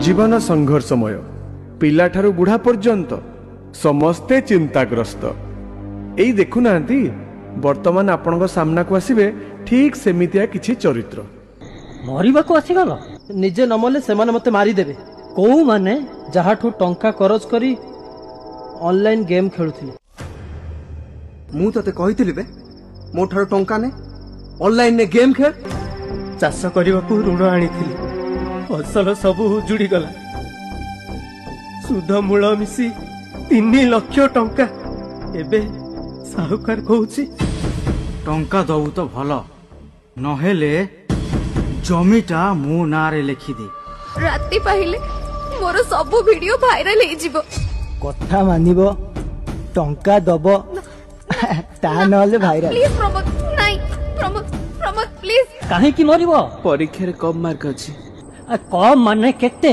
जीवन संघर्षमय पिला ठारू बुढ़ा पर्यंत समस्ते चिंताग्रस्त। एई देखुना वर्तमान आपण सामना को आसीबे ठीक सेमितिया किछि चरित्र। मरिबा को आसीगल निजे नमले सेमाने मते मारी देबे। को माने जहाठू टंका खरच करी ऑनलाइन गेम खेलुथिले। मु तते कहितली बे मो ठारो टंका ने ऑनलाइन ने गेम खेल। चाष करबा को ऋण आनीथिली फसल सब उजुड़ी गला। सुध मूल मिसी 3 लाख टंका एबे साहुकार कहूची टंका दऊ तो भल नहेले जमीटा मो नारे लिखि दे। राति पाहिले मोर सब वीडियो वायरल हे जिवो। कथा मानिबो टंका दबो ता नले वायरल। प्लीज प्रमोद नाही प्रमोद प्रमोद प्लीज। काहे की मरिबो? परीक्षा रे कम मार्क अछि। कम माने केते?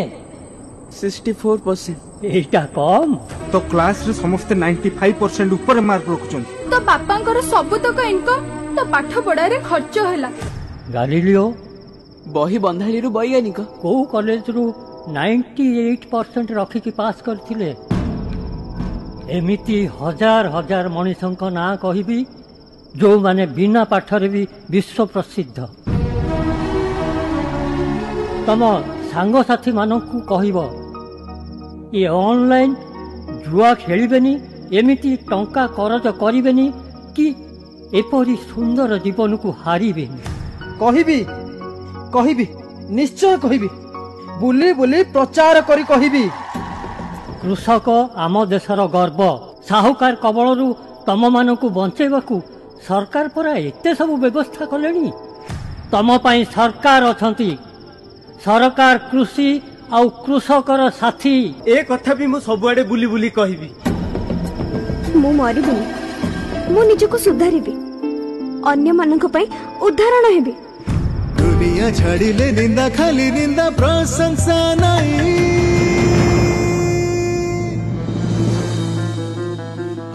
64%। एटा कम तो क्लास रे समस्त 95% ऊपर मार्क रखुछन। तो बापांकर सब तक इनकम तो पाठ पढ़ा रे खर्च होला। गालिलियो बही बंधाली रु वैज्ञानिक को कॉलेज रु 98% रखी की पास करथिले। एमिति हजार हजार मनीषंक ना कहिबी जो माने बिना पाठरे भी विश्व प्रसिद्ध। तम सांग साथी मानकू कहबो ये ऑनलाइन जुआ खेलिबेनी एमिति टंका करज करिबेनी कि एपरी सुंदर जीवन को हारिबेनी। कहिबी निश्चय कहिबी बुली बुली प्रचार करी कहिबी। कृषक आम देशर गर्व। साहुकार कबलरू तम मानकू बंचेबाकू सरकार परा एते सब व्यवस्था कलेनी। तम पई सरकार अछंती। सरकार कृषि आउ कृषकर साथी। ए कथा भी मु सबुआडे बुली बुली कहिबी। मु मरिबिनी मु निजको सुधारिबी अन्य मानक पई उदाहरण हेबी। दुनिया छाड़िले निंदा खाली निंदा प्रशंसा नहीं।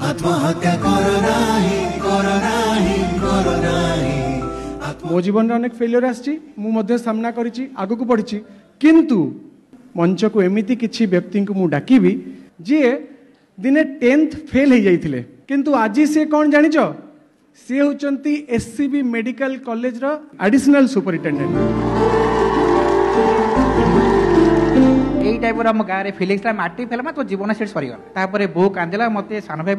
आत्महत्या करो नाही करो नाही करो नाही। मो जीवन अनेक फेलियर आछि मु मध्य सामना करिछि आगु को पढिछि किंतु मंच को एमिति किछि व्यक्ति को मु डाकिबी जे दिने 10th फेल हो जाइथिले किंतु आज से कौन जानिछ से होचंती एससीबी मेडिकल कॉलेज रो एडिशनल सुपरिटेंडेंट। एई टाइप रो हम गारे फीलिंग्स ला माटी फेलमा तो जीवन से सरी गला। तापरे बो कांजला मते सानो भाई